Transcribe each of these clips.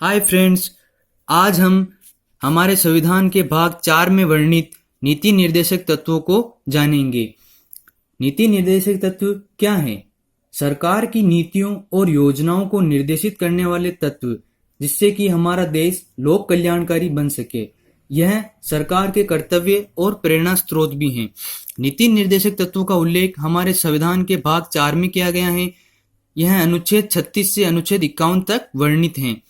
Hi friends. आज हम हमारे संविधान के भाग 4 में वर्णित नीति निर्देशक तत्वों को जानेंगे। नीति निर्देशक तत्व क्या हैं? सरकार की नीतियों और योजनाओं को निर्देशित करने वाले तत्व, जिससे कि हमारा देश लोक कल्याणकारी बन सके। यह सरकार के कर्तव्य और प्रेरणा स्रोत भी हैं। नीति निर्देशक तत्वों का उल्लेख हमारे संविधान के भाग 4 में किया गया है। यह अनुच्छेद 36 से अनुच्छेद 51 तक वर्णित हैं।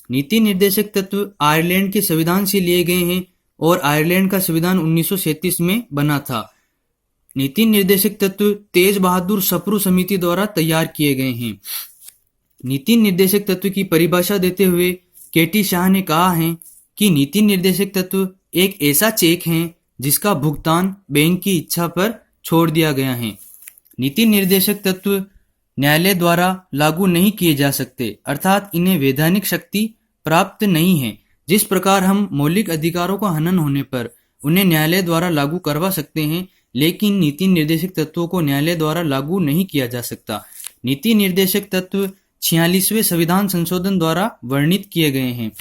नीति निर्देशक तत्व आयरलैंड के संविधान से लिए गए हैं और आयरलैंड का संविधान 1937 में बना था। नीति निर्देशक तत्व तेज बहादुर सप्रू समिति द्वारा तैयार किए गए हैं। नीति निर्देशक तत्व की परिभाषा देते हुए केटी शाह ने कहा है कि नीति निर्देशक तत्व एक ऐसा चेक है जिसका भुगतान बैंक की इच्छा पर छोड़ दिया गया है। नीति निर्देशक तत्व न्यायालय द्वारा लागू नहीं किए जा सकते, अर्थात इन्हें वैधानिक शक्ति प्राप्त नहीं है। जिस प्रकार हम मौलिक अधिकारों का हनन होने पर उन्हें न्यायालय द्वारा लागू करवा सकते हैं, लेकिन नीति निर्देशक तत्वों को न्यायालय द्वारा लागू नहीं किया जा सकता। नीति निर्देशक तत्व 46वें संविधान संशोधन द्वारा वर्णित किए गए हैं।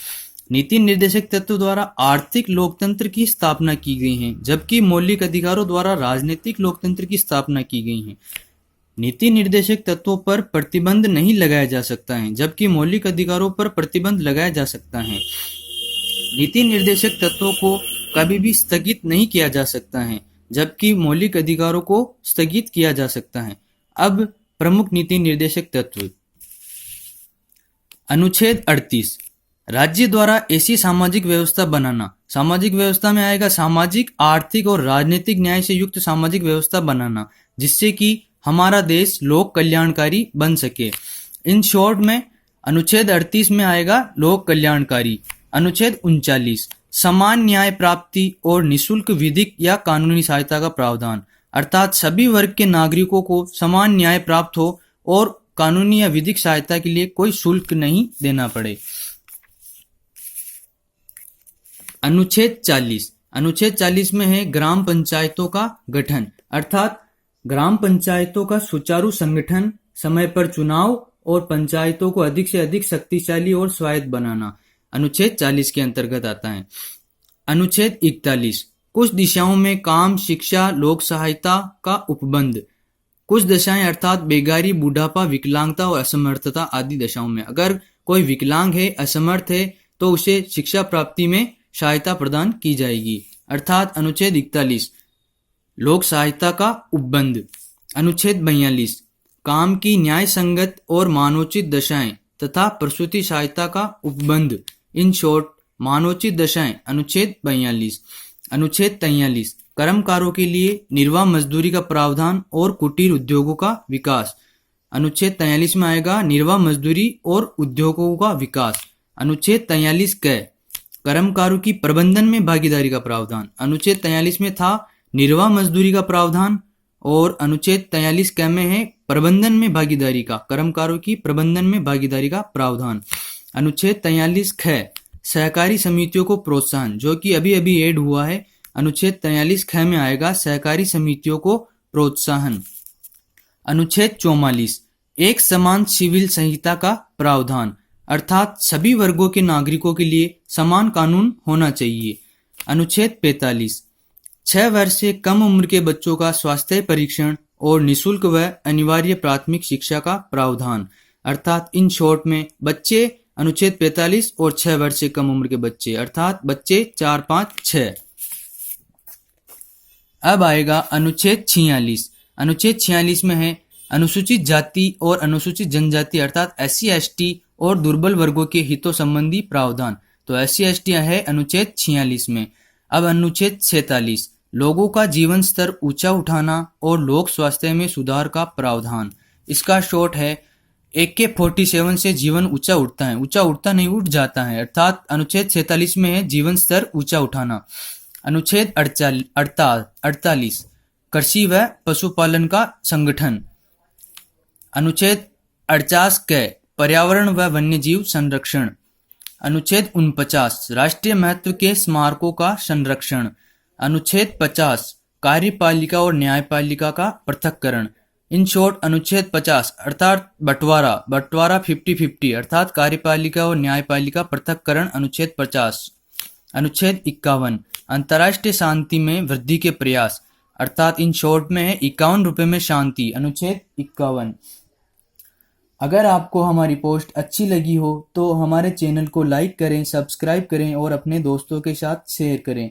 नीति निर्देशक तत्व द्वारा आर्थिक लोकतंत्र की स्थापना की गई है, जबकि मौलिक अधिकारों द्वारा राजनीतिक लोकतंत्र की स्थापना की गई है। नीति निर्देशक तत्वों पर प्रतिबंध नहीं लगाया जा सकता है, जबकि मौलिक अधिकारों पर प्रतिबंध लगाया जा सकता है। नीति निर्देशक तत्वों को कभी भी स्थगित नहीं किया जा सकता है, जबकि मौलिक अधिकारों को स्थगित किया जा सकता है। अब प्रमुख नीति निर्देशक तत्व। अनुच्छेद 38, राज्य द्वारा ऐसी सामाजिक व्यवस्था बनाना। सामाजिक व्यवस्था में आएगा सामाजिक, आर्थिक और राजनीतिक न्याय से युक्त सामाजिक व्यवस्था बनाना, जिससे कि हमारा देश लोक कल्याणकारी बन सके। इन शॉर्ट में अनुच्छेद 38 में आएगा लोक कल्याणकारी। अनुच्छेद 39, समान न्याय प्राप्ति और निशुल्क विधिक या कानूनी सहायता का प्रावधान, अर्थात सभी वर्ग के नागरिकों को समान न्याय प्राप्त हो और कानूनी या विधिक सहायता के लिए कोई शुल्क नहीं देना पड़े। अनुच्छेद 40, अनुच्छेद 40 में है ग्राम पंचायतों का गठन, अर्थात ग्राम पंचायतों का सुचारू संगठन, समय पर चुनाव और पंचायतों को अधिक से अधिक शक्तिशाली और स्वायत्त बनाना अनुच्छेद 40 के अंतर्गत आता है। अनुच्छेद 41, कुछ दिशाओं में काम, शिक्षा, लोक सहायता का उपबंध। कुछ दशाएं अर्थात बेगारी, बुढ़ापा, विकलांगता और असमर्थता आदि दशाओं में अगर कोई विकलांग है, असमर्थ है, तो उसे शिक्षा प्राप्ति में सहायता प्रदान की जाएगी, अर्थात अनुच्छेद 41 लोक सहायता का उपबंध। अनुच्छेद 42, काम की न्याय संगत और मानवोचित दशाएं तथा प्रसूति सहायता का उपबंध, इन शॉर्ट मानवोचित दशाएं, अनुच्छेद 42। अनुच्छेद 43, कर्मकारों के लिए निर्वाह मजदूरी का प्रावधान और कुटीर उद्योगों का विकास। अनुच्छेद 43 में आएगा निर्वाह मजदूरी और उद्योगों का विकास। अनुच्छेद 43 क, कर्मकारों की प्रबंधन में भागीदारी का प्रावधान। अनुच्छेद 43 में था निर्वाह मजदूरी का प्रावधान और अनुच्छेद 43 क में है प्रबंधन में भागीदारी का, कर्मकारों की प्रबंधन में भागीदारी का प्रावधान। अनुच्छेद 43 ख, सहकारी समितियों को प्रोत्साहन, जो कि अभी अभी ऐड हुआ है। अनुच्छेद 43 ख में आएगा सहकारी समितियों को प्रोत्साहन। अनुच्छेद 44, एक समान सिविल संहिता का प्रावधान, अर्थात सभी वर्गों के नागरिकों के लिए समान कानून होना चाहिए। अनुच्छेद 45, 6 वर्ष से कम उम्र के बच्चों का स्वास्थ्य परीक्षण और निशुल्क व अनिवार्य प्राथमिक शिक्षा का प्रावधान, अर्थात इन शॉर्ट में बच्चे अनुच्छेद 45 और 6 वर्ष से कम उम्र के बच्चे, अर्थात बच्चे 4, 5, 6। अब आएगा अनुच्छेद 46। अनुच्छेद 46 में है अनुसूचित जाति और अनुसूचित जनजाति, अर्थात SC ST और दुर्बल वर्गों के हितों संबंधी प्रावधान। तो SC ST है अनुच्छेद 46 में। अब अनुच्छेद 47, लोगों का जीवन स्तर ऊंचा उठाना और लोक स्वास्थ्य में सुधार का प्रावधान। इसका शॉर्ट है AK-47 से जीवन ऊंचा उठता है, ऊंचा उठता नहीं उठ जाता है, अर्थात अनुच्छेद 47 में है जीवन स्तर ऊंचा उठाना। अनुच्छेद 48, कृषि व पशुपालन का संगठन। अनुच्छेद 48 क, पर्यावरण व वन्यजीव संरक्षण। अनुच्छेद 49, राष्ट्रीय महत्व के स्मारकों का संरक्षण। अनुच्छेद 50, कार्यपालिका और न्यायपालिका का पृथक्करण। इन शॉर्ट अनुच्छेद 50 अर्थात बंटवारा 50-50 अर्थात कार्यपालिका और न्यायपालिका पृथक्करण अनुच्छेद 50। अनुच्छेद 51 अंतर्राष्ट्रीय शांति में वृद्धि के प्रयास अर्थात इन शॉर्ट में है 51 रुपए में शांति। अनुच्छेद 51। अगर आपको हमारी पोस्ट अच्छी लगी हो तो हमारे चैनल को लाइक करें, सब्सक्राइब करें और अपने दोस्तों के साथ शेयर करें।